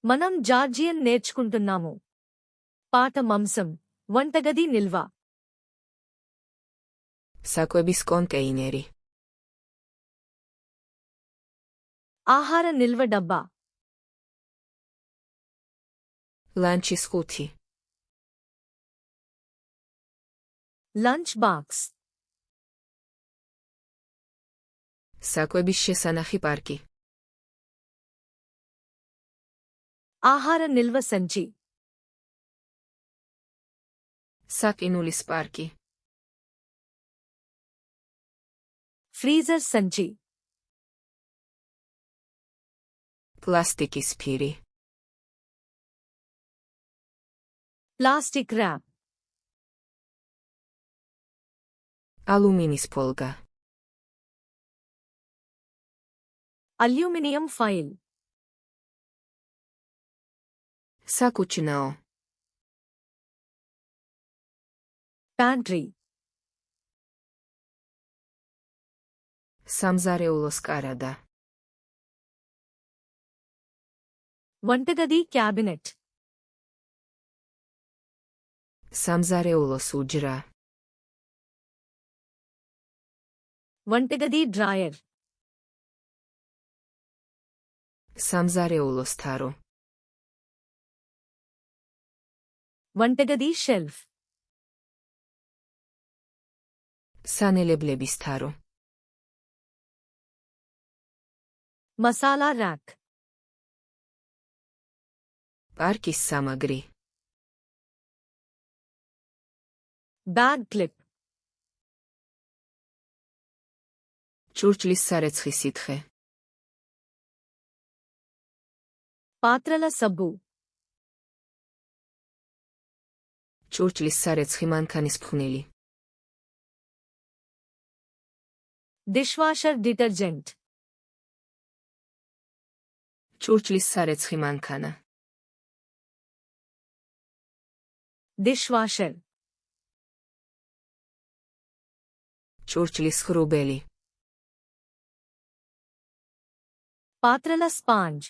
మనం జార్జియన్ నేర్చుకుంటున్నాము. పాఠం అంశం వంటగది నిల్వ. საკვების კონტეინერი. ఆహార నిల్వ డబ్బా. ლანჩის ხუთი. Lunch box. საკვების შესანახი პარკი. ఆహార నిల్వ సంచి. საყინულის პარკი. ఫ్రీజర్ సంచి. ప్లాస్ტიკის ფირი. Plastic wrap. ალუმინის ფოლგა. Aluminium foil. საკუჩნაო. Pantry. სამზარეულოს კარადა. వంటగది క్యాబినెట్. სამზარეულოს უჯრა. వంటగది డ్రాయర్. სამზარეულოს თარო. వంటగది shelf. სანელებლების თარო. Masala rack. პარკის სამაგრი. Bag clip. ჭურჭლის სარეცხი სითხე. పాత్రల సబ్బు. ჭურჭლის სარეცხი მანქანის ფხვნილი. Dishwasher detergent. ჭურჭლის სარეცხი მანქანა. డిష్వాషర్. ჭურჭლის ხრუბელი. పాత్రల స్పాంజ్.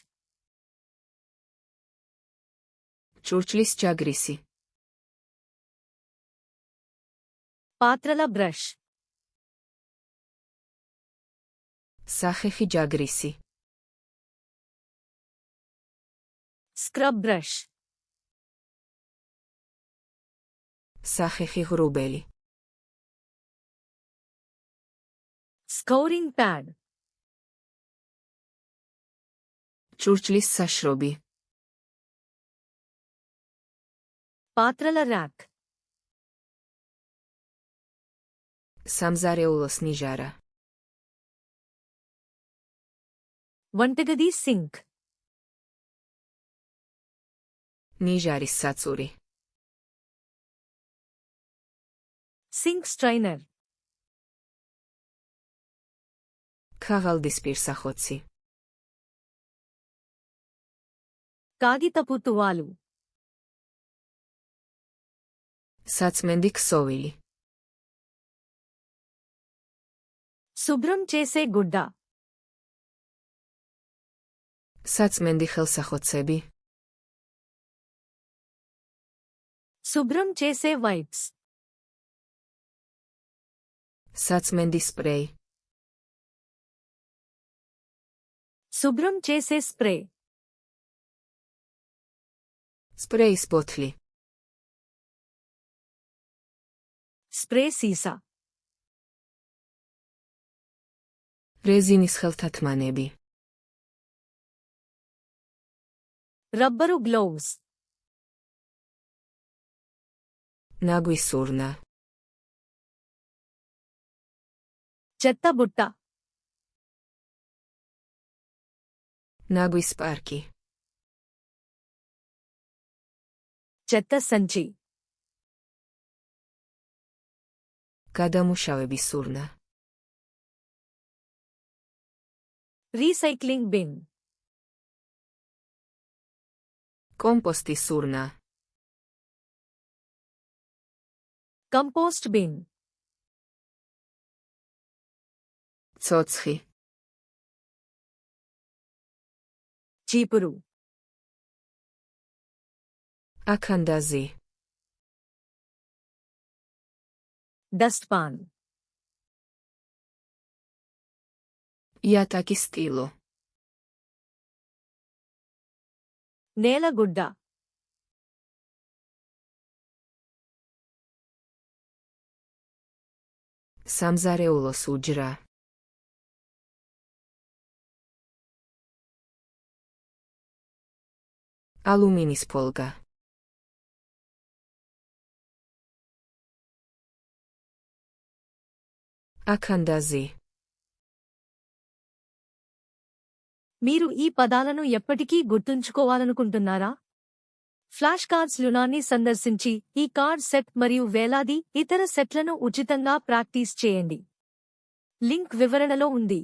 ჭურჭლის ჯაგრისი. పాత్రల brush. სახეხი ჯაგრისი. Scrub brush. სახეხი ღრუბელი. Scouring pad. ჭურჭლის საშრობი. పాత్రల ర్యాక్. სამზარეულოს ნიჟარა. వంటగది సింక్. ნიჟარის საწური. Sync strainer. ქაღალდის პირსახოცი. కాగితపు తువాలు. საწმენდი ქსოვილი. శుభ్రం చేసే గుడ్డ. საწმენდი ხელსახოცები. శుభ్రం చేసే వైప్స్. საწმენდი స్ప్రేი. శుభ్రం చేసే స్ప్రే. స్ప్రేის బოთლი. స్ప్రే సీసా. რეზინის ხელთათმანები. Rubber gloves. ნაგვის ურნა. చెత్త బుట్ట. ნაგვის პარკი. చెత్త సంచి. გადამუშავების ურნა. Recycling bin. კომპოსტის ურნა. Compost bin. ცოცხი. చీపురు. Akandazi. డస్ట్పాన్ Jataki stilo. నేలగుడ్డ Samzareulo suđra. Aluminispolga. Akandazi. మీరు ఈ పదాలను ఎప్పటికీ గుర్తుంచుకోవాలనుకుంటున్నారా? ఫ్లాష్ కార్డ్స్ లునాన్ని సందర్శించి ఈ కార్డ్ సెట్ మరియు వేలాది ఇతర సెట్లను ఉచితంగా ప్రాక్టీస్ చేయండి. లింక్ వివరణలో ఉంది.